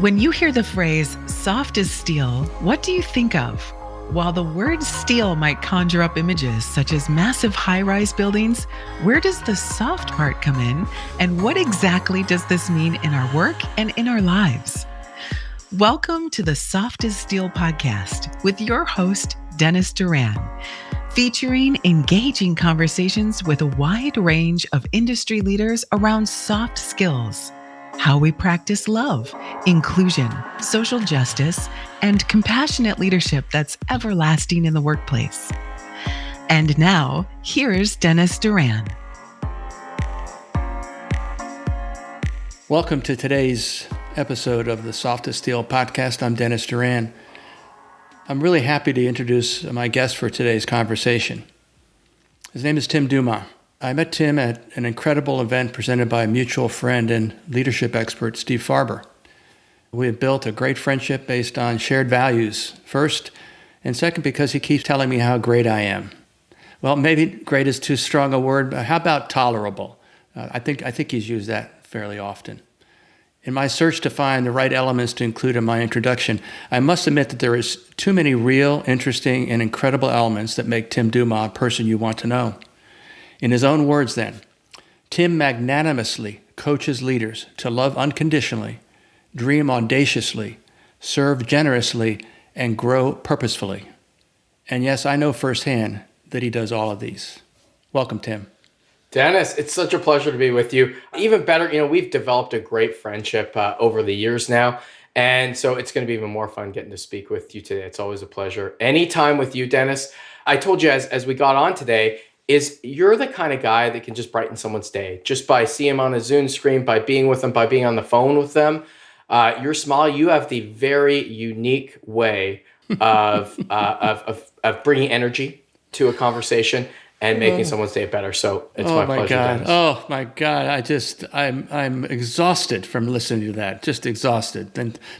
When you hear the phrase soft as steel, what do you think of? While the word steel might conjure up images such as massive high-rise buildings, where does the soft part come in? And what exactly does this mean in our work and in our lives? Welcome to the Soft as Steel podcast with your host, Dennis Duran, featuring engaging conversations with a wide range of industry leaders around soft skills, how we practice love, inclusion, social justice, and compassionate leadership that's everlasting in the workplace. And now, here's Dennis Duran. Welcome to today's episode of the Soft as Steel podcast. I'm Dennis Duran. I'm really happy to introduce my guest for today's conversation. His name is Tim Dumas. I met Tim at an incredible event presented by a mutual friend and leadership expert, Steve Farber. We have built a great friendship based on shared values, first, and second, because he keeps telling me how great I am. Well, maybe great is too strong a word, but how about tolerable? I think he's used that fairly often. In my search to find the right elements to include in my introduction, I must admit that there is too many real, interesting, and incredible elements that make Tim Dumas a person you want to know. In his own words then, Tim magnanimously coaches leaders to love unconditionally, dream audaciously, serve generously, and grow purposefully. And yes, I know firsthand that he does all of these. Welcome, Tim. Dennis, it's such a pleasure to be with you. Even better, we've developed a great friendship over the years now. And so it's going to be even more fun getting to speak with you today. It's always a pleasure. Anytime with you, Dennis. I told you as we got on today, is you're the kind of guy that can just brighten someone's day. Just by seeing them on a Zoom screen, by being with them, by being on the phone with them. Your smile, you have the very unique way of bringing energy to a conversation and making someone's day better. So it's my pleasure, Dennis. Oh my God. I'm exhausted from listening to that. Just exhausted.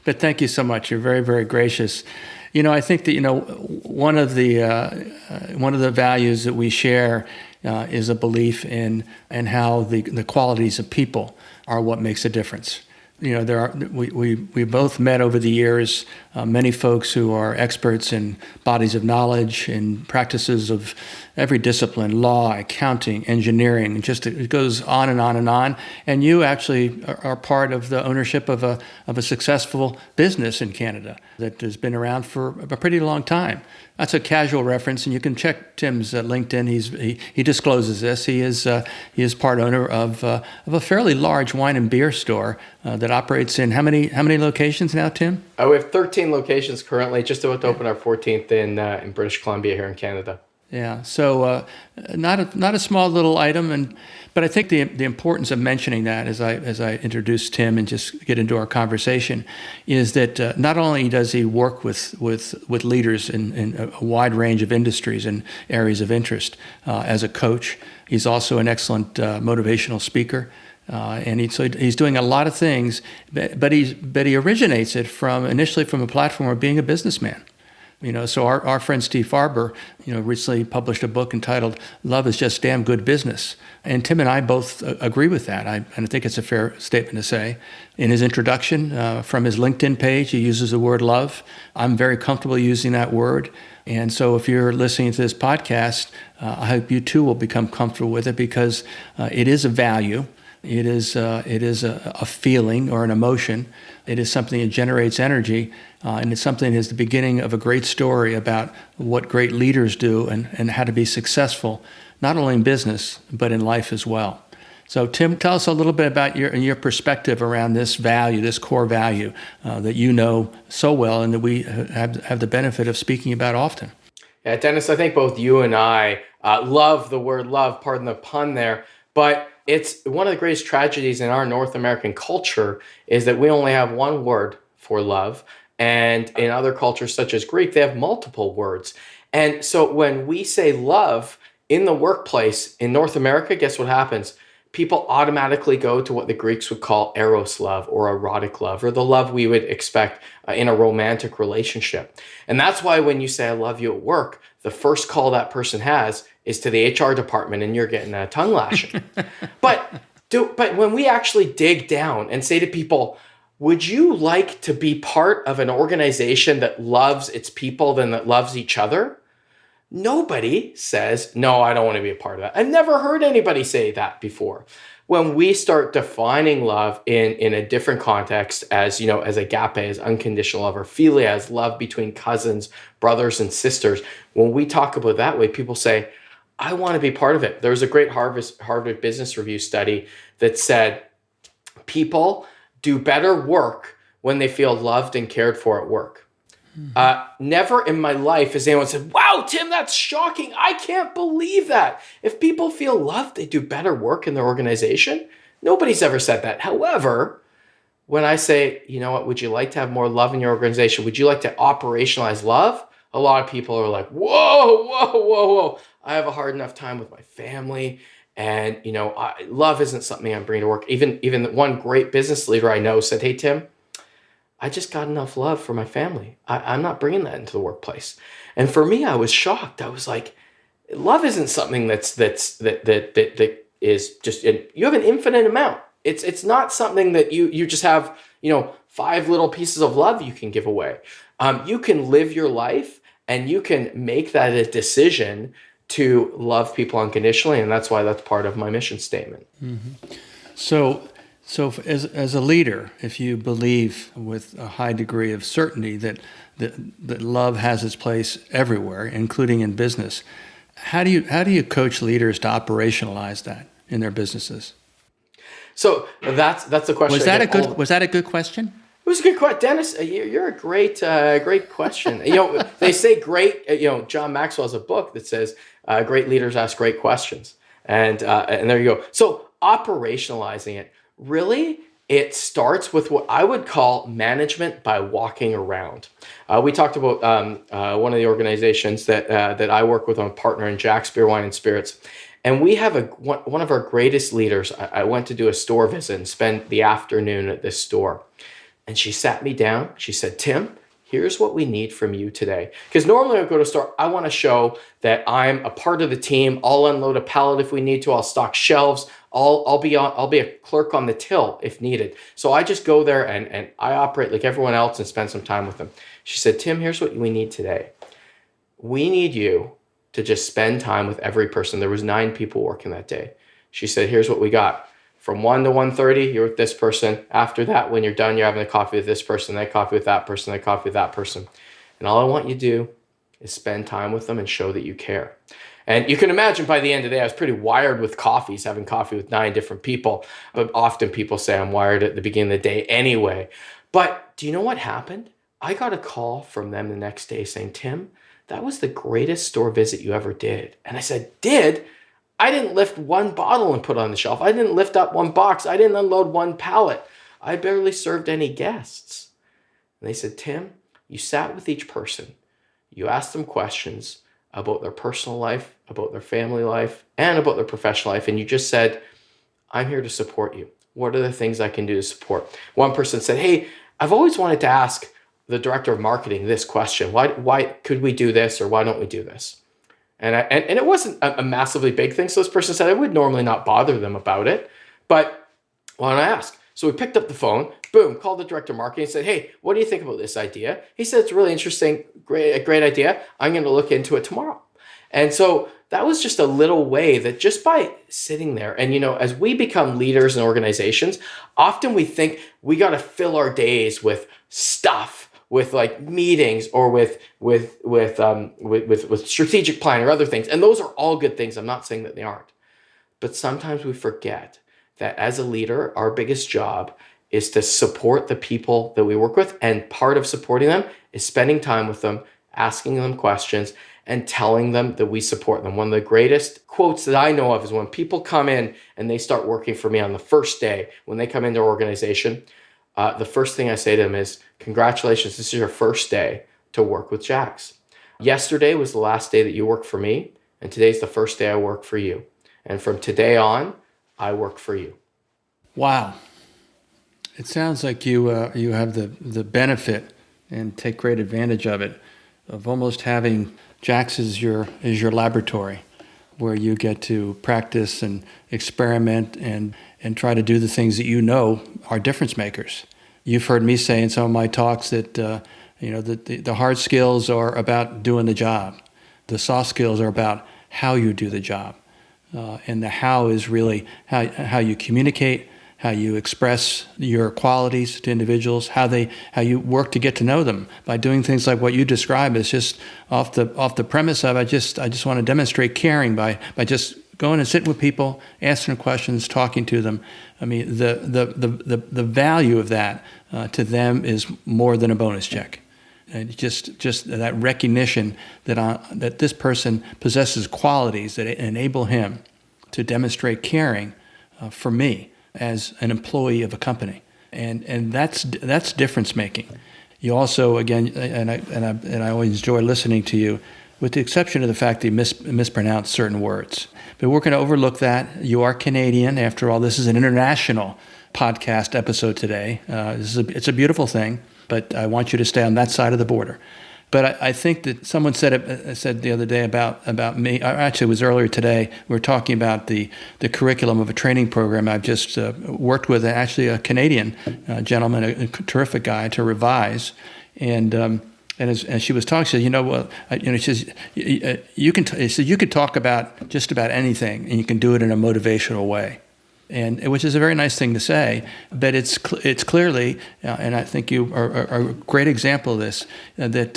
But thank you so much. You're very, very gracious. I think that, one of the values that we share is a belief in how the qualities of people are what makes a difference. We both met over the years many folks who are experts in bodies of knowledge and practices of every discipline, law, accounting, engineering, and just it goes on and on and on. And you actually are part of the ownership of a successful business in Canada that has been around for a pretty long time. That's a casual reference, and you can check Tim's LinkedIn. He discloses this. He is part owner of a fairly large wine and beer store that operates in how many locations now, Tim? We have 13 locations currently, just about to open our 14th in British Columbia here in Canada. Yeah, so not a small little item, but I think the importance of mentioning that as I introduce Tim and just get into our conversation is that not only does he work with leaders in a wide range of industries and areas of interest as a coach, he's also an excellent motivational speaker. And he's doing a lot of things, but he originates it initially from a platform of being a businessman. So our friend Steve Farber, recently published a book entitled "Love is Just Damn Good Business," and Tim and I both agree with that. And I think it's a fair statement to say. In his introduction, from his LinkedIn page, he uses the word love. I'm very comfortable using that word. And so if you're listening to this podcast, I hope you too will become comfortable with it because it is a value. It is a feeling or an emotion. It is something that generates energy, and it's something that is the beginning of a great story about what great leaders do and how to be successful, not only in business, but in life as well. So Tim, tell us a little bit about your perspective around this value, this core value that you know so well and that we have the benefit of speaking about often. Yeah, Dennis, I think both you and I love the word love, pardon the pun there, but it's one of the greatest tragedies in our North American culture is that we only have one word for love. And in other cultures such as Greek, they have multiple words. And so when we say love in the workplace in North America, guess what happens? People automatically go to what the Greeks would call eros love or erotic love, or the love we would expect in a romantic relationship. And that's why when you say I love you at work, the first call that person has is to the HR department and you're getting a tongue lashing. But when we actually dig down and say to people, would you like to be part of an organization that loves its people than that loves each other? Nobody says, no, I don't want to be a part of that. I've never heard anybody say that before. When we start defining love in a different context as, as agape, as unconditional love, or philia, as love between cousins, brothers, and sisters, when we talk about that way, people say, I want to be part of it. There was a great Harvard Business Review study that said people do better work when they feel loved and cared for at work. Never in my life has anyone said, wow, Tim, that's shocking. I can't believe that. If people feel loved, they do better work in their organization. Nobody's ever said that. However, when I say, you know what, would you like to have more love in your organization? Would you like to operationalize love? A lot of people are like, whoa, whoa, whoa, whoa. I have a hard enough time with my family. And, love isn't something I'm bringing to work. Even one great business leader I know said, hey, Tim, I just got enough love for my family. I'm not bringing that into the workplace. And for me, I was shocked. I was like, love isn't something that is just, you have an infinite amount. It's not something that you just have, 5 little pieces of love you can give away. You can live your life and you can make that a decision to love people unconditionally. And that's why that's part of my mission statement. Mm-hmm. So as a leader, if you believe with a high degree of certainty that love has its place everywhere, including in business, how do you coach leaders to operationalize that in their businesses? So that's the question. Was that a good question? It was a good question, Dennis. You're a great question. They say great. John Maxwell has a book that says great leaders ask great questions, and there you go. So operationalizing it. Really, it starts with what I would call management by walking around. We talked about one of the organizations that I work with. I'm a partner in Jack's Beer, Wine, and Spirits. And we have one of our greatest leaders. I went to do a store visit and spend the afternoon at this store. And she sat me down. She said, Tim, here's what we need from you today. Because normally I go to a store, I want to show that I'm a part of the team. I'll unload a pallet if we need to. I'll stock shelves. I'll be a clerk on the till if needed. So I just go there and I operate like everyone else and spend some time with them. She said, Tim, here's what we need today. We need you to just spend time with every person. There was 9 people working that day. She said, here's what we got. From 1 to 1:30, you're with this person. After that, when you're done, you're having a coffee with this person, then coffee with that person, then coffee with that person. And all I want you to do is spend time with them and show that you care. And you can imagine by the end of the day, I was pretty wired with coffees, having coffee with 9 different people. But often people say I'm wired at the beginning of the day anyway. But do you know what happened? I got a call from them the next day saying, Tim, that was the greatest store visit you ever did. And I said, did? I didn't lift 1 bottle and put on the shelf. I didn't lift up 1 box. I didn't unload 1 pallet. I barely served any guests. And they said, Tim, you sat with each person. You asked them questions about their personal life, about their family life, and about their professional life. And you just said, I'm here to support you. What are the things I can do to support? One person said, hey, I've always wanted to ask the director of marketing this question. Why could we do this, or why don't we do this? And it wasn't a massively big thing. So this person said, I would normally not bother them about it, but why don't I ask? So we picked up the phone, boom, called the director of marketing and said, hey, what do you think about this idea? He said, it's really interesting, a great idea. I'm going to look into it tomorrow. And so that was just a little way that just by sitting there, and as we become leaders in organizations, often we think we got to fill our days with stuff, with like meetings, or with strategic planning or other things. And those are all good things. I'm not saying that they aren't. But sometimes we forget that as a leader, our biggest job is to support the people that we work with. And part of supporting them is spending time with them, asking them questions, and telling them that we support them. One of the greatest quotes that I know of is when people come in and they start working for me on the first day, when they come into our organization, the first thing I say to them is, congratulations, this is your first day to work with Jax. Yesterday was the last day that you worked for me, and today's the first day I work for you. And from today on, I work for you. Wow. It sounds like you have the benefit, and take great advantage of it, of almost having Jax is your laboratory, where you get to practice and experiment and try to do the things that are difference makers. You've heard me say in some of my talks that the hard skills are about doing the job. The soft skills are about how you do the job. And the how is really how you communicate, how you express your qualities to individuals, how you work to get to know them by doing things like what you describe as just off the premise of I just want to demonstrate caring by just going and sitting with people, answering questions, talking to them. I mean, the value of that to them is more than a bonus check. And just that recognition that this person possesses qualities that enable him to demonstrate caring for me as an employee of a company, and that's difference making. You also, again, and I always enjoy listening to you, with the exception of the fact that you mispronounce certain words. But we're going to overlook that. You are Canadian, after all. This is an international podcast episode today. It's a beautiful thing, but I want you to stay on that side of the border. But I think that someone said the other day about me. Actually, it was earlier today. We were talking about the curriculum of a training program I've just worked with. Actually, a Canadian gentleman, a terrific guy, to revise. And as she was talking, she said, she says, you could talk about just about anything, and you can do it in a motivational way. And which is a very nice thing to say, but it's clearly, and I think you are a great example of this, that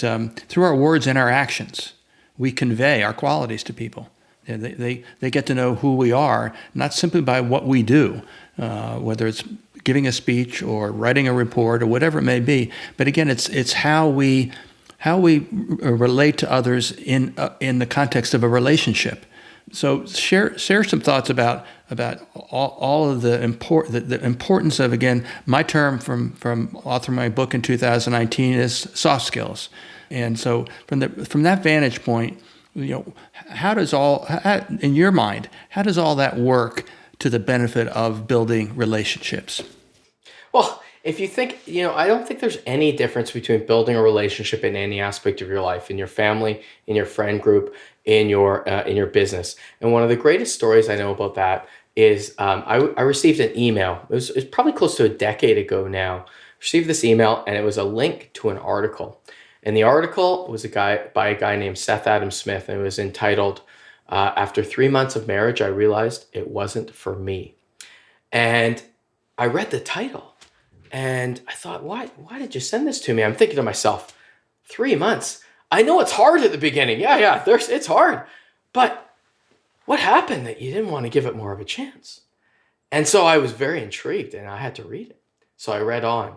through our words and our actions, we convey our qualities to people. They get to know who we are, not simply by what we do, whether it's giving a speech or writing a report or whatever it may be. But again, it's how we relate to others in the context of a relationship. So share some thoughts about all of the importance of, again, my term from authoring my book in 2019 is soft skills. And so from that vantage point, how does in your mind, how does all that work to the benefit of building relationships? Well, if you think, I don't think there's any difference between building a relationship in any aspect of your life, in your family, in your friend group, in your business. And one of the greatest stories I know about that is I received an email. It was probably close to a decade ago now. Received this email, and it was a link to an article. And the article was by a guy named Seth Adam Smith, and it was entitled, "After 3 months of marriage, I realized it wasn't for me." And I read the title, and I thought, why did you send this to me? I'm thinking to myself, 3 months. I know it's hard at the beginning. Yeah, it's hard. But what happened that you didn't want to give it more of a chance? And so I was very intrigued, and I had to read it. So I read on,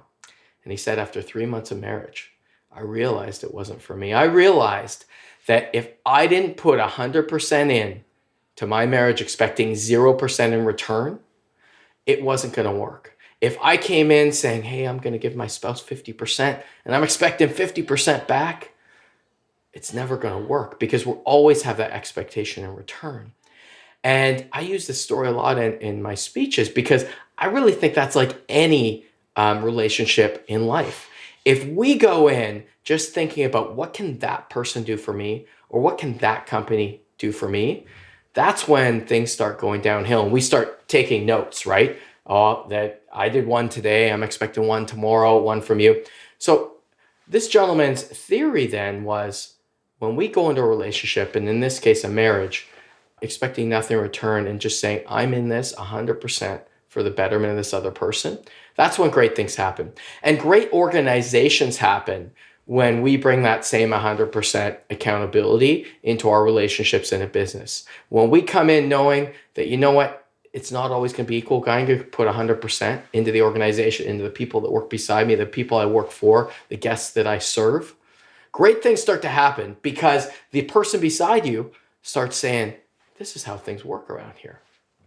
and he said, after 3 months of marriage, I realized it wasn't for me. I realized that if I didn't put 100% in to my marriage expecting 0% in return, it wasn't going to work. If I came in saying, hey, I'm going to give my spouse 50% and I'm expecting 50% back, it's never going to work because we'll always have that expectation in return. And I use this story a lot in my speeches because I really think that's like any relationship in life. If we go in just thinking about what can that person do for me or what can that company do for me, that's when things start going downhill and we start taking notes, right? Oh, that I did one today, I'm expecting one tomorrow, one from you. So this gentleman's theory then was, when we go into a relationship, and in this case, a marriage, expecting nothing in return and just saying, I'm in this 100% for the betterment of this other person, that's when great things happen. And great organizations happen when we bring that same 100% accountability into our relationships in a business. When we come in knowing that, you know what, it's not always going to be equal. I'm going to put 100% into the organization, into the people that work beside me, the people I work for, the guests that I serve. Great things start to happen because the person beside you starts saying, this is how things work around here.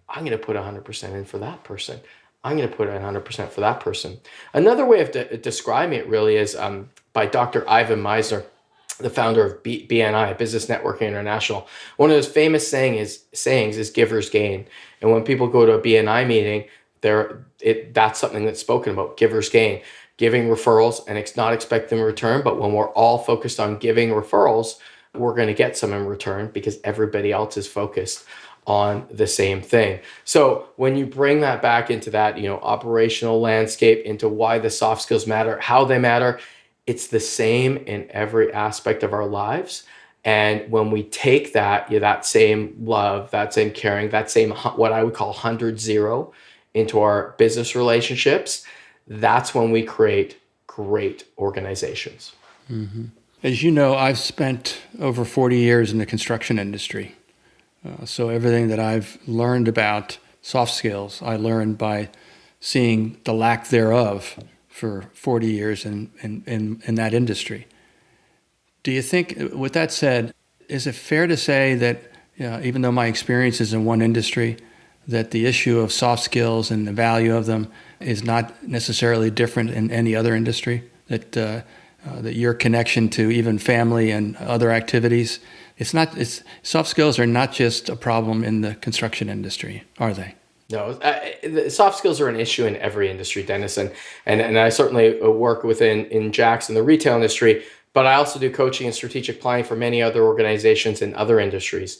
I'm going to put 100% in for that person. I'm going to put 100% for that person. Another way of describing it really is by Dr. Ivan Misner, the founder of BNI, Business Networking International. One of his famous sayings is giver's gain. And when people go to a BNI meeting, that's something that's spoken about, giver's gain. Giving referrals and not expecting a return, but when we're all focused on giving referrals, we're going to get some in return because everybody else is focused on the same thing. So when you bring that back into that, operational landscape, into why the soft skills matter, how they matter, it's the same in every aspect of our lives. And when we take that same love, that same caring, that same what I would call 100-0 into our business relationships, that's when we create great organizations. Mm-hmm. As you know, I've spent over 40 years in the construction industry. So everything that I've learned about soft skills, I learned by seeing the lack thereof for 40 years in that industry. Do you think, with that said, is it fair to say that, even though my experience is in one industry, that the issue of soft skills and the value of them is not necessarily different in any other industry? That your connection to even family and other activities, soft skills are not just a problem in the construction industry, are they? No, the soft skills are an issue in every industry, Dennis, and I certainly work in Jackson, the retail industry, but I also do coaching and strategic planning for many other organizations in other industries.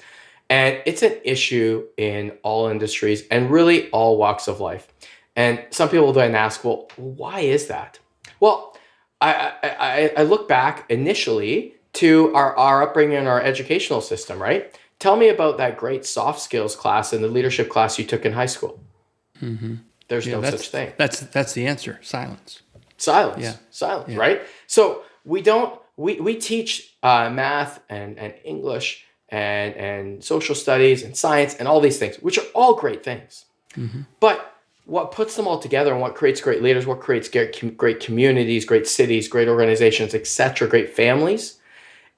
And it's an issue in all industries and really all walks of life. And some people then ask, well, why is that? Well, I look back initially to our upbringing and our educational system, right? Tell me about that great soft skills class and the leadership class you took in high school. Mm-hmm. There's no such thing. That's the answer. Silence. Silence, yeah. Right? So we teach math and English and social studies and science and all these things, which are all great things. Mm-hmm. But what puts them all together and what creates great leaders, what creates great communities, great cities, great organizations, etc., great families,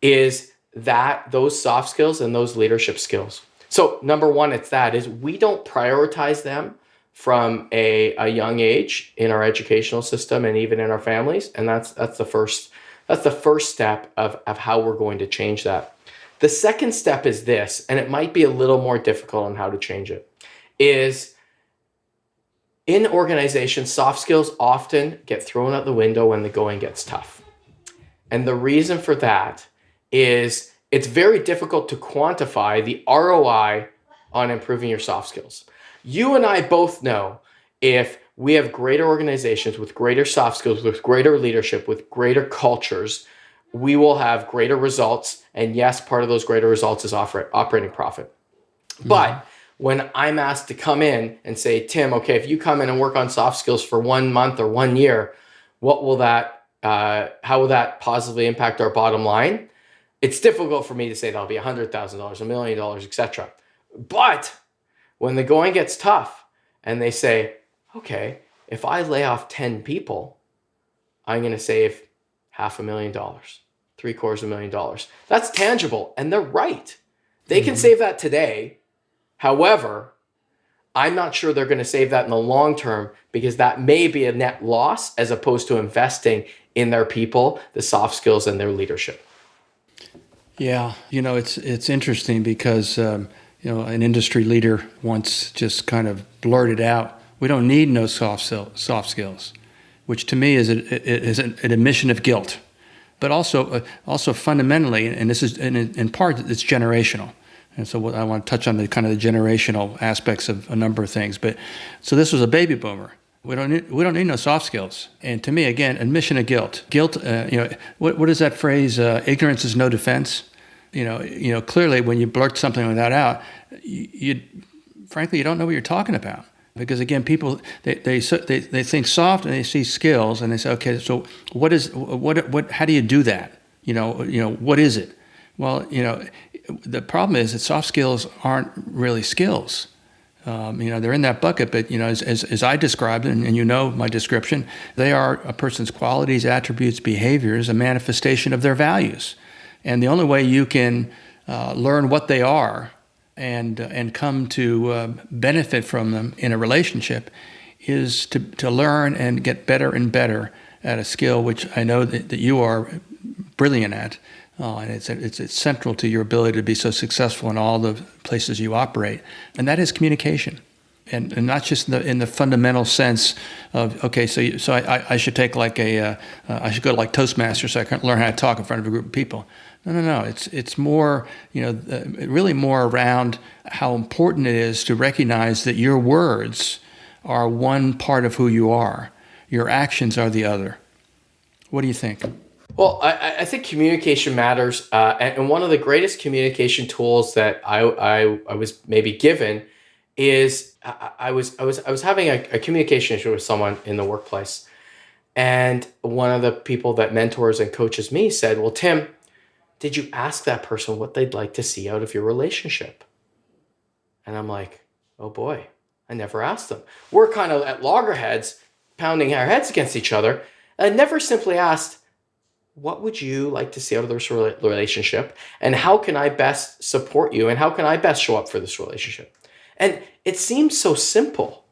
is those soft skills and those leadership skills. So number one, is we don't prioritize them from a young age in our educational system and even in our families. And that's the first step of how we're going to change that. The second step is this, and it might be a little more difficult on how to change it, is in organizations, soft skills often get thrown out the window when the going gets tough. And the reason for that is it's very difficult to quantify the ROI on improving your soft skills. You and I both know if we have greater organizations with greater soft skills, with greater leadership, with greater cultures, we will have greater results. And yes, part of those greater results is operating profit. Mm-hmm. But when I'm asked to come in and say, Tim, okay, if you come in and work on soft skills for 1 month or 1 year, how will that positively impact our bottom line? It's difficult for me to say that'll be $100,000, $1 million, etc. But when the going gets tough and they say, okay, if I lay off 10 people, I'm going to save $500,000, $750,000. That's tangible. And they're right. They can save that today. However, I'm not sure they're going to save that in the long term because that may be a net loss as opposed to investing in their people, the soft skills, and their leadership. Yeah, it's interesting because an industry leader once just kind of blurted out, "We don't need no soft skills," which to me is an admission of guilt, but also fundamentally, and this is in part it's generational. And so I want to touch on the kind of the generational aspects of a number of things. But so this was a baby boomer. We don't need no soft skills. And to me, again, admission of guilt. Guilt. What is that phrase? Ignorance is no defense. Clearly, when you blurt something like that out, frankly, you don't know what you're talking about. Because again, people they think soft and they see skills and they say, okay, so what? How do you do that? What is it? Well, the problem is that soft skills aren't really skills. They're in that bucket, but as I described it, and my description, they are a person's qualities, attributes, behaviors, a manifestation of their values. And the only way you can learn what they are and come to benefit from them in a relationship is to learn and get better and better at a skill which I know that you are brilliant at. And it's central to your ability to be so successful in all the places you operate, and that is communication, and not just in the fundamental sense of okay, so I should take I should go to like Toastmasters so I can learn how to talk in front of a group of people. No. It's more, really more around how important it is to recognize that your words are one part of who you are. Your actions are the other. What do you think? Well, I think communication matters, and one of the greatest communication tools that I was maybe given is I was having a communication issue with someone in the workplace, and one of the people that mentors and coaches me said, "Well, Tim, did you ask that person what they'd like to see out of your relationship?" And I'm like, "Oh boy, I never asked them." We're kind of at loggerheads, pounding our heads against each other. I never simply asked, what would you like to see out of this relationship? And how can I best support you? And how can I best show up for this relationship? And it seems so simple,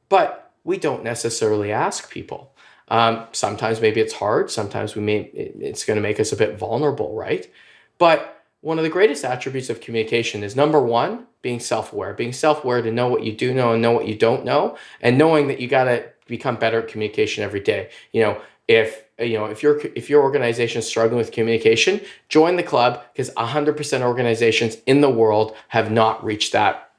but we don't necessarily ask people. Sometimes maybe it's hard. Sometimes it's going to make us a bit vulnerable, right? But one of the greatest attributes of communication is, number one, being self-aware. Being self-aware to know what you do know and know what you don't know, and knowing that you got to become better at communication every day. If your organization is struggling with communication, join the club, because 100% organizations in the world have not reached that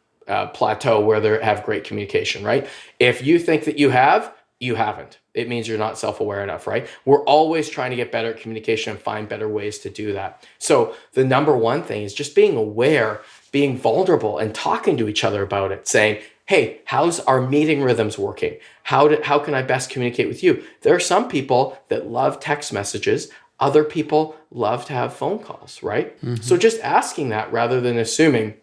plateau where they have great communication, right? If you think that you have, you haven't. It means you're not self-aware enough, right? We're always trying to get better at communication and find better ways to do that. So the number one thing is just being aware, being vulnerable, and talking to each other about it, saying, hey, how's our meeting rhythms working? How can I best communicate with you? There are some people that love text messages. Other people love to have phone calls, right? Mm-hmm. So just asking that rather than assuming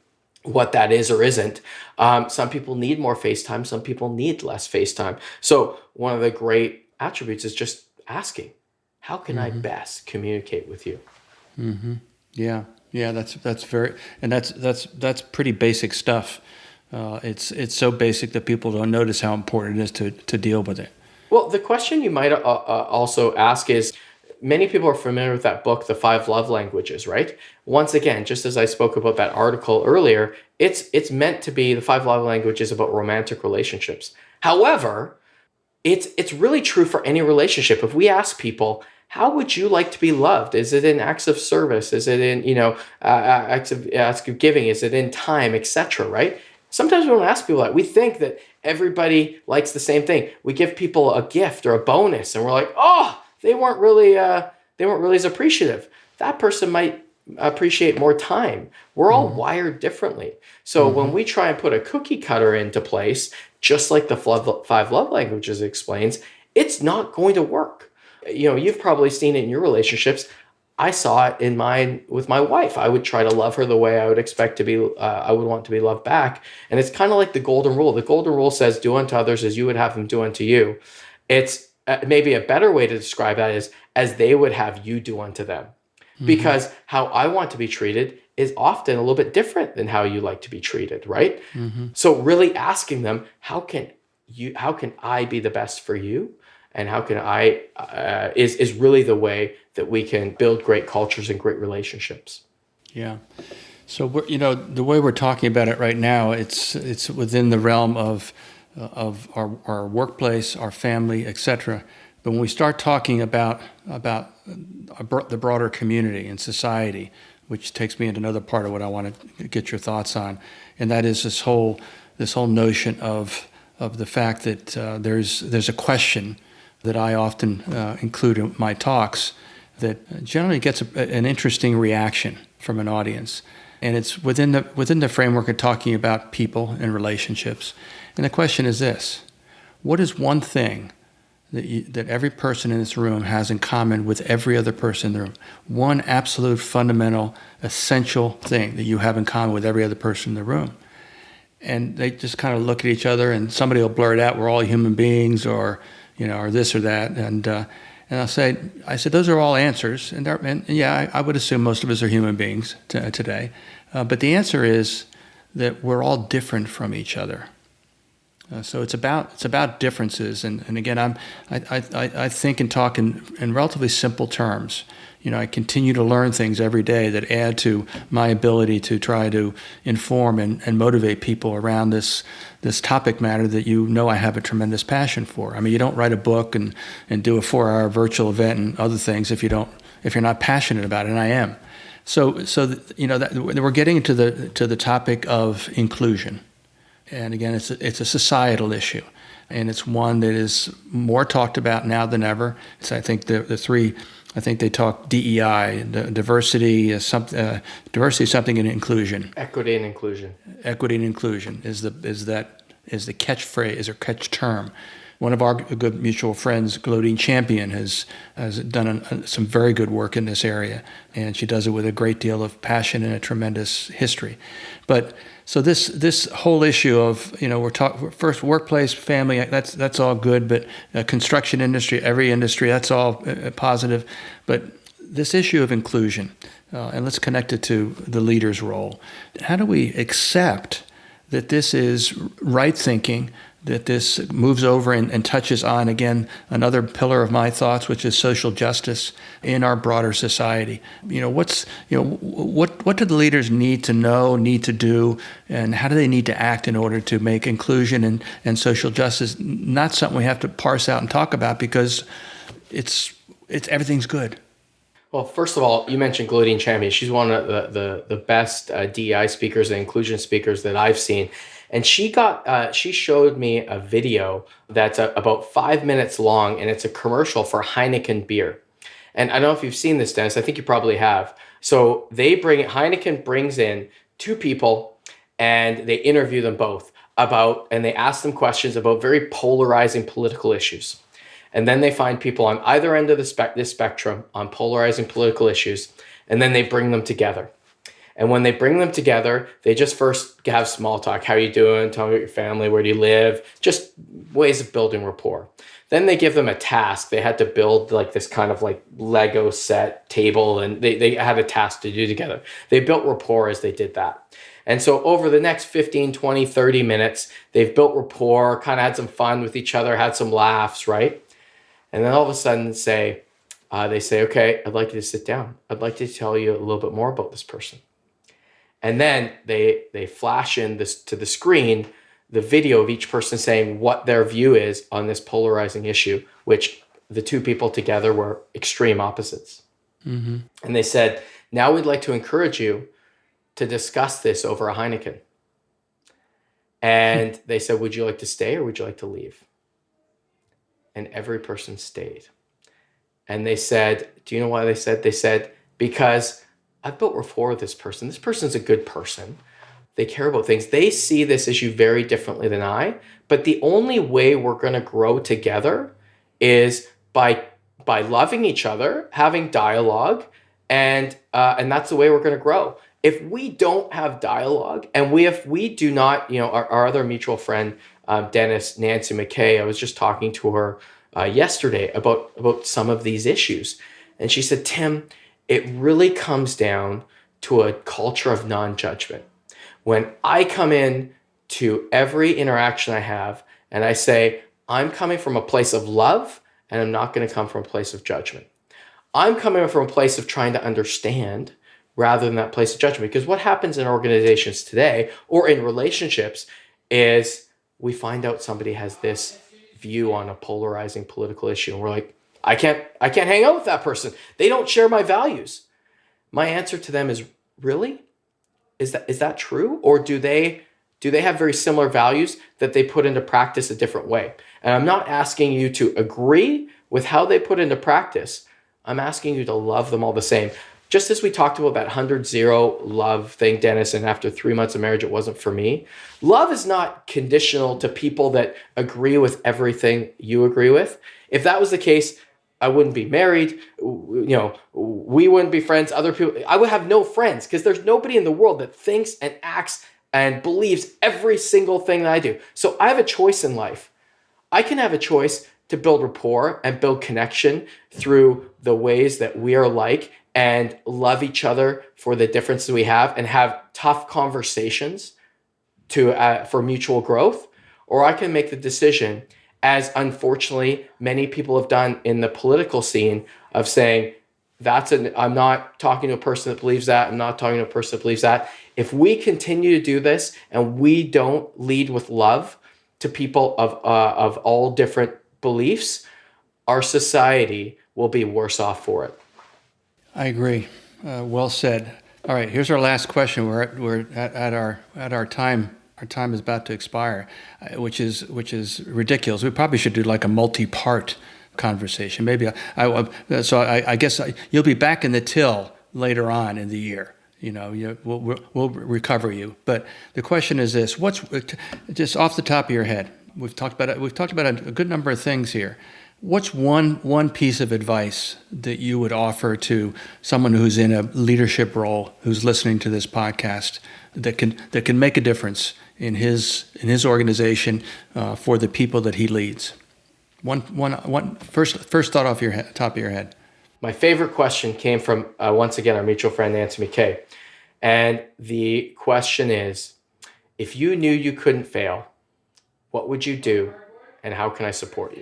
what that is or isn't. Some people need more FaceTime. Some people need less FaceTime. So one of the great attributes is just asking, how can I best communicate with you? Mm-hmm. Yeah. That's very, and that's pretty basic stuff. It's so basic that people don't notice how important it is to deal with it. Well, the question you might also ask is, many people are familiar with that book, The 5 Love Languages, right? Once again, just as I spoke about that article earlier, it's meant to be the 5 Love Languages about romantic relationships. However, it's really true for any relationship. If we ask people, how would you like to be loved? Is it in acts of service? Is it in acts of giving? Is it in time, etc., right? Sometimes we don't ask people that. We think that everybody likes the same thing. We give people a gift or a bonus, and we're like, oh, they weren't really as appreciative. That person might appreciate more time. We're all wired differently. So when we try and put a cookie cutter into place, just like the 5 Love Languages explains, it's not going to work. You've probably seen it in your relationships. I saw it in mine with my wife. I would try to love her the way I would expect to be, I would want to be loved back. And it's kind of like the golden rule. The golden rule says, do unto others as you would have them do unto you. It's maybe a better way to describe that is as they would have you do unto them. Because how I want to be treated is often a little bit different than how you like to be treated, right? So really asking them, how can I be the best for you? And how can I, is really the way that we can build great cultures and great relationships. Yeah. So, the way we're talking about it right now, it's within the realm of our workplace, our family, etc. But when we start talking about the broader community and society, which takes me into another part of what I want to get your thoughts on, and that is this whole notion of the fact that there's a question that I often include in my talks that generally gets an interesting reaction from an audience, and it's within the framework of talking about people and relationships. And the question is this: what is one thing that every person in this room has in common with every other person in the room? One absolute, fundamental, essential thing that you have in common with every other person in the room. And they just kind of look at each other, and somebody will blurt out, "We're all human beings," or this or that. And I said, those are all answers. And yeah, I would assume most of us are human beings today. But the answer is that we're all different from each other. So it's about differences, and again, I think and talk in relatively simple terms. I continue to learn things every day that add to my ability to try to inform and motivate people around this topic matter that I have a tremendous passion for. I mean, you don't write a book and do a 4-hour virtual event and other things if you're not passionate about it, and I am. That we're getting to the topic of inclusion, and again, it's a societal issue, and it's one that is more talked about now than ever. So I think the three, I think they talk DEI, diversity, diversity, something, and inclusion. Equity and inclusion. Equity and inclusion is the catchphrase or catch term. One of our good mutual friends, Glodine Champion, has done some very good work in this area, and she does it with a great deal of passion and a tremendous history. But so this whole issue of, we're talking first workplace, family, that's all good, but construction industry, every industry, that's all positive. But this issue of inclusion, and let's connect it to the leader's role. How do we accept that this is right thinking, that this moves over and touches on, again, another pillar of my thoughts, which is social justice in our broader society? What do the leaders need to know, need to do, and how do they need to act in order to make inclusion and social justice not something we have to parse out and talk about because it's everything's good? Well, first of all, you mentioned Glodine Champion. She's one of the best DEI speakers and inclusion speakers that I've seen. And she showed me a video that's about 5 minutes long, and it's a commercial for Heineken beer. And I don't know if you've seen this, Dennis. I think you probably have. So Heineken brings in two people, and they interview them both and they ask them questions about very polarizing political issues. And then they find people on either end of this spectrum on polarizing political issues, and then they bring them together. And when they bring them together, they just first have small talk. How are you doing? Tell me about your family. Where do you live? Just ways of building rapport. Then they give them a task. They had to build like this kind of like Lego set table, and they had a task to do together. They built rapport as they did that. And so over the next 15, 20, 30 minutes, they've built rapport, kind of had some fun with each other, had some laughs, right? And then all of a sudden they say, okay, I'd like you to sit down. I'd like to tell you a little bit more about this person. And then they flash in to the screen the video of each person saying what their view is on this polarizing issue, which the two people together were extreme opposites. Mm-hmm. And they said, now we'd like to encourage you to discuss this over a Heineken. And they said, would you like to stay or would you like to leave? And every person stayed. And they said, do you know why they said? They said, because I've built rapport with this person. This person's a good person. They care about things. They see this issue very differently than I. But the only way we're going to grow together is by loving each other, having dialogue, and that's the way we're going to grow. If we don't have dialogue, and if we do not, our other mutual friend, Nancy McKay, I was just talking to her yesterday about some of these issues. And she said, Tim, it really comes down to a culture of non-judgment. When I come in to every interaction I have and I say, I'm coming from a place of love and I'm not going to come from a place of judgment. I'm coming from a place of trying to understand rather than that place of judgment. Because what happens in organizations today or in relationships is we find out somebody has this view on a polarizing political issue and we're like, I can't hang out with that person. They don't share my values. My answer to them is, really? Is that true? Or do they have very similar values that they put into practice a different way? And I'm not asking you to agree with how they put into practice. I'm asking you to love them all the same. Just as we talked about that 100-0 love thing, Dennis, and after 3 months of marriage, it wasn't for me. Love is not conditional to people that agree with everything you agree with. If that was the case, I wouldn't be married. We wouldn't be friends. Other people, I would have no friends because there's nobody in the world that thinks and acts and believes every single thing that I do. So I have a choice in life. I can have a choice to build rapport and build connection through the ways that we are alike and love each other for the differences we have and have tough conversations for mutual growth. Or I can make the decision, as unfortunately many people have done in the political scene, of saying, I'm not talking to a person that believes that. I'm not talking to a person that believes that. If we continue to do this and we don't lead with love to people of all different beliefs, our society will be worse off for it. I agree. Well said. All right, here's our last question. We're at our time. Our time is about to expire, which is ridiculous. We probably should do like a multi-part conversation. Maybe I guess you'll be back in the till later on in the year. We'll recover you. But the question is this: what's just off the top of your head? We've talked about a good number of things here. What's one piece of advice that you would offer to someone who's in a leadership role, who's listening to this podcast, that can make a difference in his organization for the people that he leads? First thought off your head, top of your head. My favorite question came from once again our mutual friend Nancy McKay, and the question is: if you knew you couldn't fail, what would you do, and how can I support you?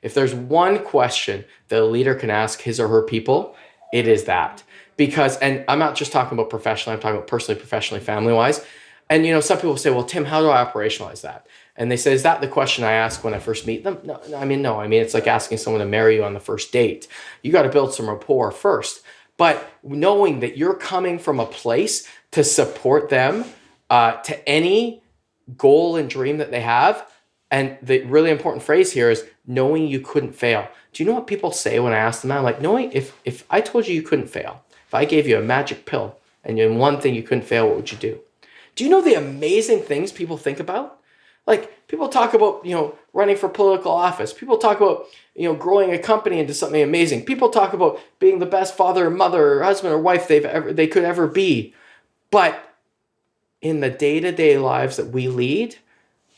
If there's one question that a leader can ask his or her people, it is that. Because, and I'm not just talking about professionally, I'm talking about personally, professionally, family-wise. And some people say, well, Tim, how do I operationalize that? And they say, is that the question I ask when I first meet them? No. It's like asking someone to marry you on the first date. You got to build some rapport first. But knowing that you're coming from a place to support them to any goal and dream that they have. And the really important phrase here is knowing you couldn't fail. Do you know what people say when I ask them that? I'm like, knowing if I told you couldn't fail, if I gave you a magic pill and in one thing you couldn't fail, what would you do? Do you know the amazing things people think about? Like people talk about, running for political office. People talk about, growing a company into something amazing. People talk about being the best father or mother or husband or wife they could ever be. But in the day-to-day lives that we lead,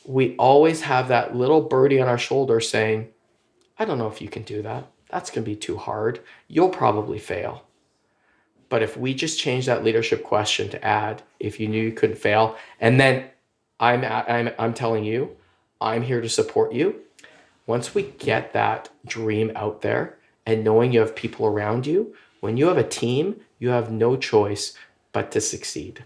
we always have that little birdie on our shoulder saying, I don't know if you can do that. That's going to be too hard. You'll probably fail. But if we just change that leadership question to add, if you knew you couldn't fail, and then I'm telling you, I'm here to support you. Once we get that dream out there and knowing you have people around you, when you have a team, you have no choice but to succeed.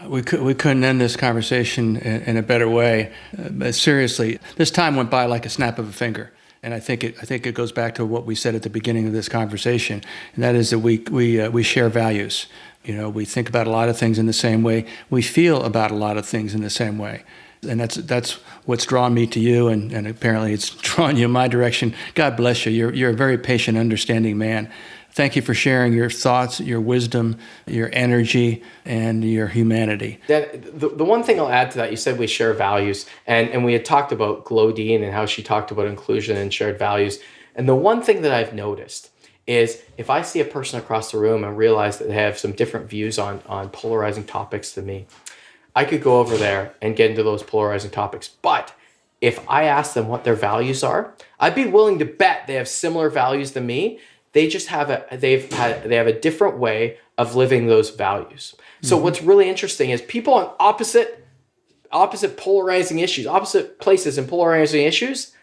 We couldn't end this conversation in a better way. But seriously, this time went by like a snap of a finger, and I think it goes back to what we said at the beginning of this conversation, and that is that we share values. We think about a lot of things in the same way. We feel about a lot of things in the same way, and that's what's drawn me to you, and apparently it's drawn you in my direction. God bless you. You're a very patient, understanding man. Thank you for sharing your thoughts, your wisdom, your energy, and your humanity. The one thing I'll add to that, you said we share values, and we had talked about Glodine and how she talked about inclusion and shared values. And the one thing that I've noticed is if I see a person across the room and realize that they have some different views on polarizing topics than me, I could go over there and get into those polarizing topics. But if I ask them what their values are, I'd be willing to bet they have similar values than me. They just have they have a different way of living those values. So what's really interesting is people on opposite polarizing issues, opposite places in polarizing issues,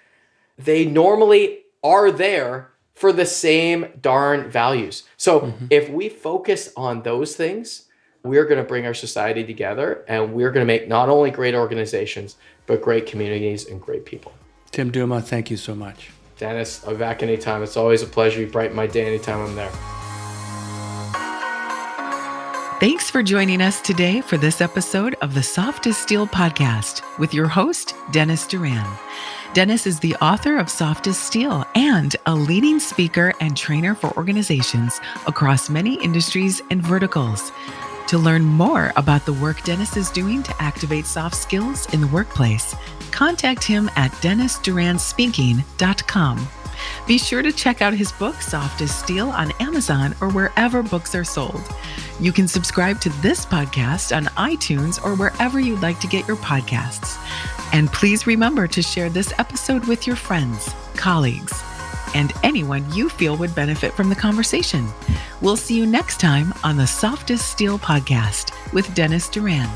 they normally are there for the same darn values. So if we focus on those things, we're going to bring our society together, and we're going to make not only great organizations, but great communities and great people. Tim Dumas, thank you so much. Dennis, I'll be back anytime. It's always a pleasure. You brighten my day anytime I'm there. Thanks for joining us today for this episode of the Soft as Steel podcast with your host, Dennis Duran. Dennis is the author of Soft as Steel and a leading speaker and trainer for organizations across many industries and verticals. To learn more about the work Dennis is doing to activate soft skills in the workplace, contact him at DennisDuranSpeaking.com. Be sure to check out his book, Soft as Steel, on Amazon or wherever books are sold. You can subscribe to this podcast on iTunes or wherever you'd like to get your podcasts. And please remember to share this episode with your friends, colleagues, and anyone you feel would benefit from the conversation. We'll see you next time on the Soft as Steel podcast with Dennis Duran.